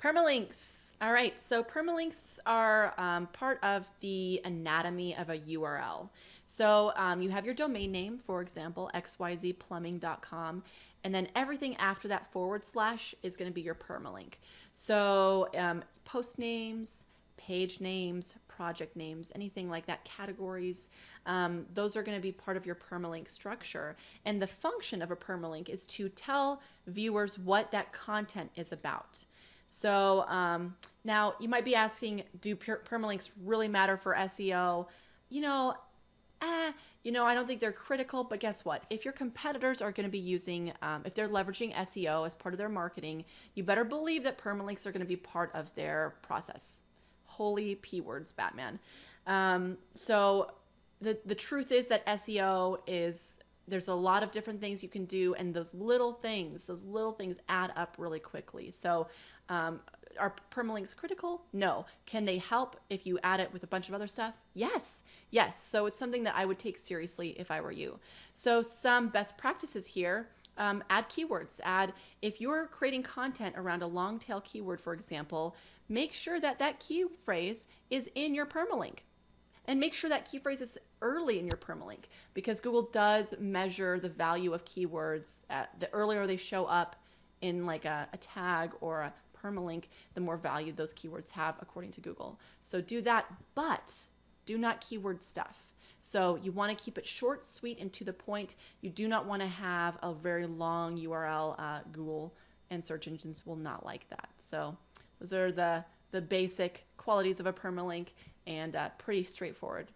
Permalinks. All right, so permalinks are part of the anatomy of a URL. So you have your domain name, for example, xyzplumbing.com, and then everything after that / is going to be your permalink. So post names, page names, project names, anything like that, categories, those are going to be part of your permalink structure. And the function of a permalink is to tell viewers what that content is about. So now you might be asking, do permalinks really matter for SEO? I don't think they're critical, but guess what? If your competitors are going to be using, if they're leveraging SEO as part of their marketing, you better believe that permalinks are going to be part of their process. Holy P words, Batman. So the truth is that SEO there's a lot of different things you can do, and those little things add up really quickly. So are permalinks critical? No. Can they help if you add it with a bunch of other stuff? Yes. So it's something that I would take seriously if I were you. So some best practices here, add keywords. If you're creating content around a long tail keyword, for example, make sure that key phrase is in your permalink. And make sure that key phrase is early in your permalink, because Google does measure the value of keywords. The earlier they show up in like a tag or a permalink, the more value those keywords have according to Google. So do that, but do not keyword stuff. So you want to keep it short, sweet, and to the point. You do not want to have a very long URL. Google and search engines will not like that. So those are the basic qualities of a permalink, and pretty straightforward.